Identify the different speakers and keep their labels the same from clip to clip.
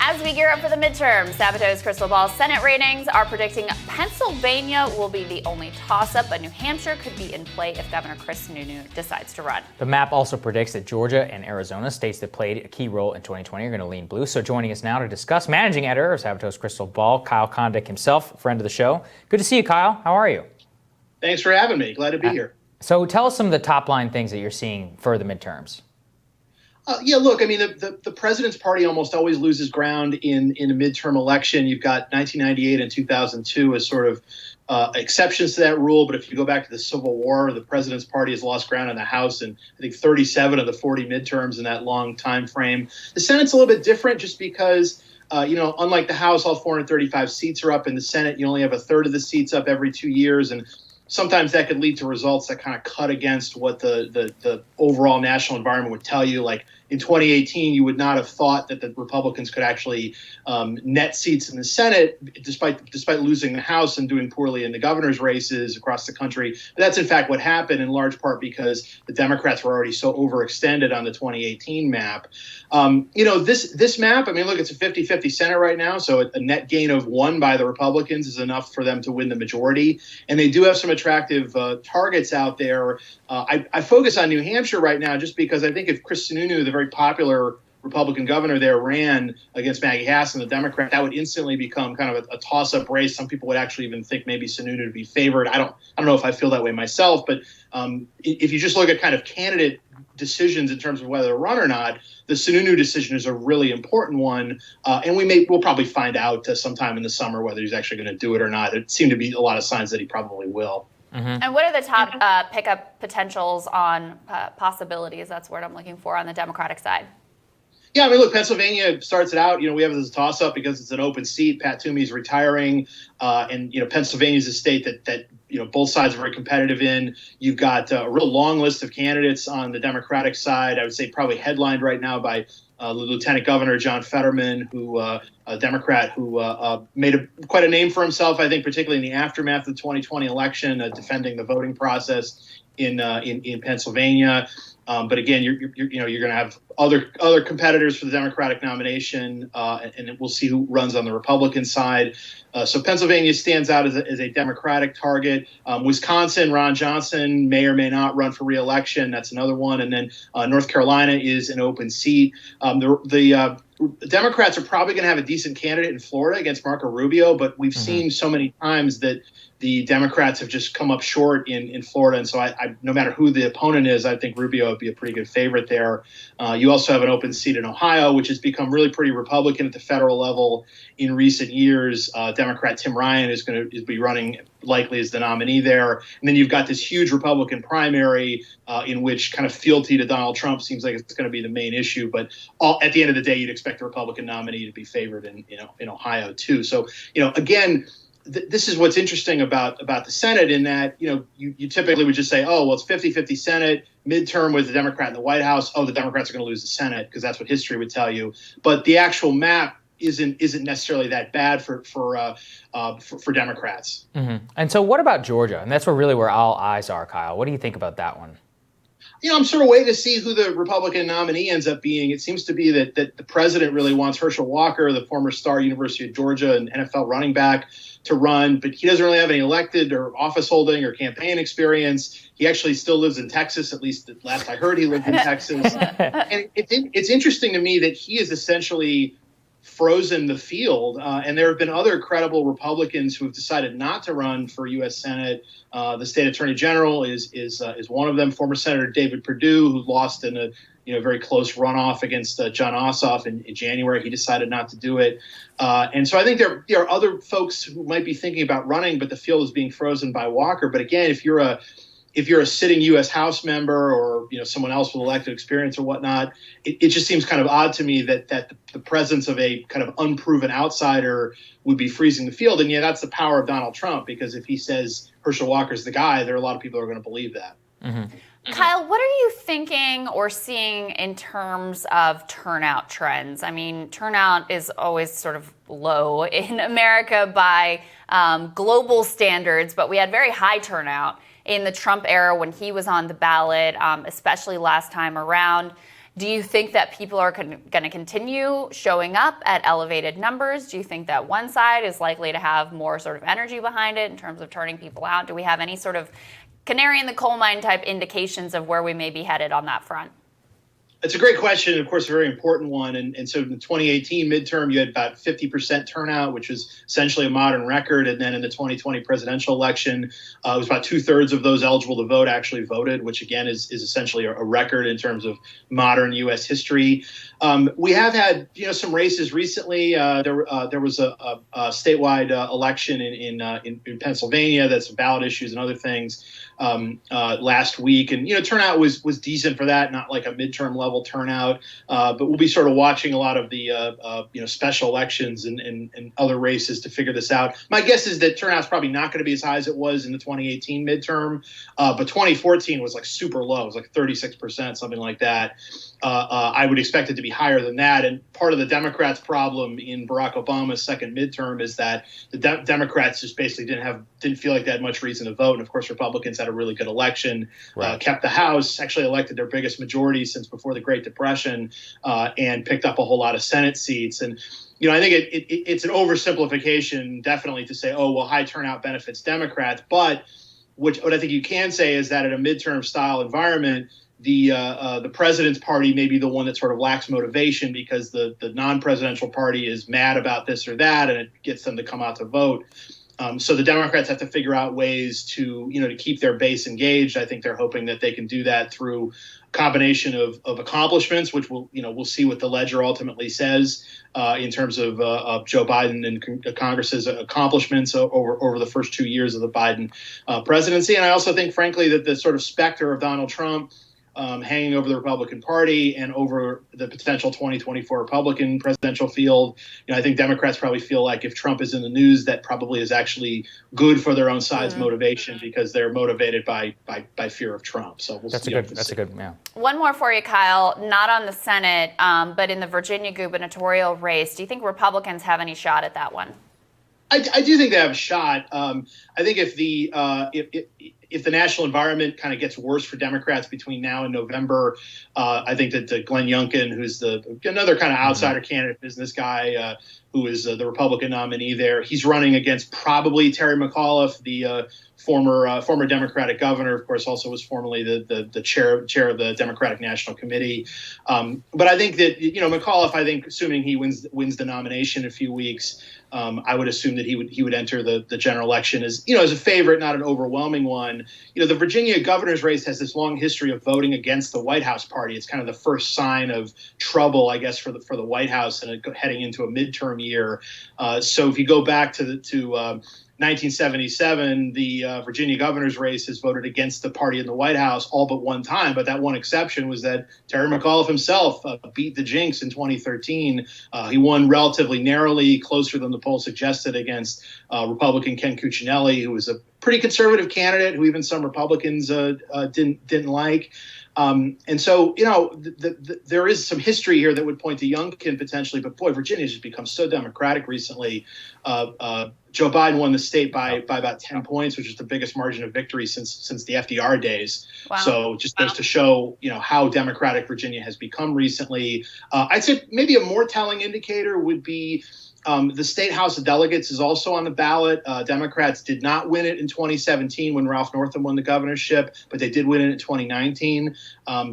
Speaker 1: As we gear up for the midterm, Sabato's crystal ball Senate ratings are predicting Pennsylvania will be the only toss-up, but New Hampshire could be in play if Governor Chris Sununu decides to run.
Speaker 2: The map also predicts that Georgia and Arizona, states that played a key role in 2020, are going to lean blue. So joining us now to discuss, managing editor of Sabato's crystal ball, Kyle Kondik himself, friend of the show. Good to see you, Kyle. How are you?
Speaker 3: Thanks for having me. Glad to be here.
Speaker 2: So tell us some of the top line things that you're seeing for the midterms.
Speaker 3: Look, I mean, the president's party almost always loses ground in a midterm election. You've got 1998 and 2002 as sort of exceptions to that rule. But if you go back to the Civil War, the president's party has lost ground in the House in, I think, 37 of the 40 midterms in that long time frame. The Senate's a little bit different just because, unlike the House, all 435 seats are up. In the Senate, you only have a third of the seats up every 2 years. And sometimes that could lead to results that kind of cut against what the overall national environment would tell you. Like in 2018, you would not have thought that the Republicans could actually net seats in the Senate, despite losing the House and doing poorly in the governor's races across the country. But that's in fact what happened, in large part because the Democrats were already so overextended on the 2018 map. This map, I mean, look, it's a 50-50 Senate right now, so a net gain of 1 by the Republicans is enough for them to win the majority. And they do have some attractive targets out there. I focus on New Hampshire right now just because I think if Chris Sununu, the very popular Republican governor there, ran against Maggie Hassan, the Democrat, that would instantly become kind of a toss-up race. Some people would actually even think maybe Sununu to be favored. I don't know if I feel that way myself, but if you just look at kind of candidate decisions in terms of whether to run or not, the Sununu decision is a really important one, and we'll probably find out sometime in the summer whether he's actually going to do it or not. There seem to be a lot of signs that he probably will.
Speaker 1: Mm-hmm. And what are the top pickup potentials on possibilities? That's what I'm looking for on the Democratic side.
Speaker 3: Yeah, I mean, look, Pennsylvania starts it out. We have this toss-up because it's an open seat. Pat Toomey's retiring, and Pennsylvania's a state that both sides are very competitive in. You've got a real long list of candidates on the Democratic side. I would say probably headlined right now by Lieutenant Governor John Fetterman, a Democrat who made quite a name for himself, I think, particularly in the aftermath of the 2020 election, defending the voting process in Pennsylvania. But again, you're going to have other competitors for the Democratic nomination, and we'll see who runs on the Republican side. So Pennsylvania stands out as a Democratic target. Wisconsin, Ron Johnson may or may not run for re-election. That's another one. And then North Carolina is an open seat. The Democrats are probably going to have a decent candidate in Florida against Marco Rubio, but we've seen so many times that the Democrats have just come up short in Florida. And so I no matter who the opponent is, I think Rubio would be a pretty good favorite there. You also have an open seat in Ohio, which has become really pretty Republican at the federal level in recent years. Democrat Tim Ryan is going to be running likely as the nominee there. And then you've got this huge Republican primary in which kind of fealty to Donald Trump seems like it's going to be the main issue. But at the end of the day, you'd expect the Republican nominee to be favored in Ohio, too. So, again, this is what's interesting about the Senate in that, you typically would just say, oh, well, it's 50-50 Senate, midterm with the Democrat in the White House. Oh, the Democrats are going to lose the Senate because that's what history would tell you. But the actual map isn't necessarily that bad for Democrats.
Speaker 2: Mm-hmm. And so what about Georgia? And that's where all eyes are, Kyle. What do you think about that one?
Speaker 3: I'm sort of waiting to see who the Republican nominee ends up being. It seems to be that the president really wants Herschel Walker, the former star University of Georgia and NFL running back, to run, but he doesn't really have any elected or office holding or campaign experience. He actually still lives in Texas, at least last I heard he lived in Texas. And it's interesting to me that he is essentially frozen the field. And there have been other credible Republicans who have decided not to run for U.S. Senate. The state attorney general is one of them. Former Senator David Perdue, who lost in a very close runoff against John Ossoff in January. He decided not to do it. And so I think there are other folks who might be thinking about running, but the field is being frozen by Walker. But again, if you're a sitting U.S. House member or someone else with elected experience or whatnot, it just seems kind of odd to me that the presence of a kind of unproven outsider would be freezing the field. And that's the power of Donald Trump, because if he says Herschel Walker's the guy, there are a lot of people who are going to believe that.
Speaker 2: Mm-hmm.
Speaker 1: Kyle, what are you thinking or seeing in terms of turnout trends? I mean, turnout is always sort of low in America by global standards, but we had very high turnout in the Trump era when he was on the ballot, especially last time around. Do you think that people are going to continue showing up at elevated numbers? Do you think that one side is likely to have more sort of energy behind it in terms of turning people out? Do we have any sort of canary in the coal mine type indications of where we may be headed on that front?
Speaker 3: It's a great question, and of course, a very important one. And so in the 2018 midterm, you had about 50% turnout, which was essentially a modern record. And then in the 2020 presidential election, it was about 2/3 of those eligible to vote actually voted, which again is essentially a record in terms of modern U.S. history. We have had some races recently. There was a statewide election in Pennsylvania. That's some ballot issues and other things last week, and turnout was decent for that, not like a midterm level turnout, but we'll be sort of watching a lot of the special elections and other races to figure this out. My guess is that turnout's probably not going to be as high as it was in the 2018 midterm, but 2014 was like super low. It was like 36%, something like that. I would expect it to be higher than that. And part of the Democrats' problem in Barack Obama's second midterm is that the Democrats just basically didn't feel like they had much reason to vote. And of course, Republicans had a really good election,
Speaker 2: right.
Speaker 3: Kept the House, actually elected their biggest majority since before the Great Depression, and picked up a whole lot of Senate seats. And I think it's an oversimplification, definitely, to say, oh, well, high turnout benefits Democrats. But what I think you can say is that in a midterm style environment, the president's party may be the one that sort of lacks motivation because the non-presidential party is mad about this or that, and it gets them to come out to vote. So the Democrats have to figure out ways to keep their base engaged. I think they're hoping that they can do that through a combination of accomplishments, which we'll see what the ledger ultimately says in terms of Joe Biden and Congress's accomplishments over the first 2 years of the Biden presidency. And I also think, frankly, that the sort of specter of Donald Trump hanging over the Republican Party and over the potential 2024 Republican presidential field. I think Democrats probably feel like if Trump is in the news, that probably is actually good for their own side's motivation, because they're motivated by fear of Trump. So
Speaker 2: that's a good. Yeah.
Speaker 1: One more for you, Kyle. Not on the Senate, but in the Virginia gubernatorial race. Do you think Republicans have any shot at that one?
Speaker 3: I do think they have a shot. I think if the national environment kind of gets worse for Democrats between now and November, I think that Glenn Youngkin, who's another kind of outsider candidate, business guy, who is the Republican nominee there, he's running against probably Terry McAuliffe, the former Democratic governor, of course, also was formerly the chair of the Democratic National Committee. But I think that McAuliffe, I think, assuming he wins the nomination in a few weeks, I would assume that he would enter the general election as a favorite, not an overwhelming one. The Virginia governor's race has this long history of voting against the White House party. It's kind of the first sign of trouble, I guess, for the White House and heading into a midterm year. So if you go back to 1977, the Virginia governor's race has voted against the party in the White House all but one time. But that one exception was that Terry McAuliffe himself beat the jinx in 2013. He won relatively narrowly, closer than the poll suggested, against Republican Ken Cuccinelli, who was a pretty conservative candidate who even some Republicans didn't like. And so, there is some history here that would point to Youngkin potentially, but boy, Virginia's just become so Democratic recently. Joe Biden won the state by about 10 points, which is the biggest margin of victory since the FDR days.
Speaker 1: Wow.
Speaker 3: So just goes to show, how Democratic Virginia has become recently. I'd say maybe a more telling indicator would be the state House of Delegates is also on the ballot. Democrats did not win it in 2017 when Ralph Northam won the governorship, but they did win it in 2019.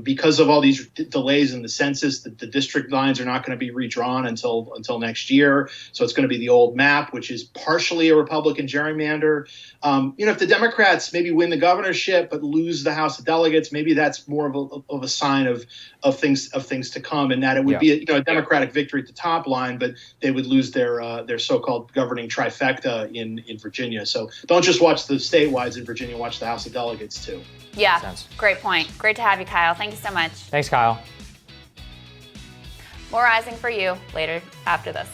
Speaker 3: Because of all these delays in the census, the district lines are not going to be redrawn until next year. So it's going to be the old map, which is partially a Republican gerrymander. If the Democrats maybe win the governorship but lose the House of Delegates, maybe that's more of a sign of things to come, and that it would be a Democratic victory at the top line, but they would lose their so-called governing trifecta in Virginia. So don't just watch the statewides in Virginia, watch the House of Delegates too.
Speaker 1: Yeah, great point. Great to have you, Kyle. Thank you so much.
Speaker 2: Thanks, Kyle.
Speaker 1: More rising for you later after this.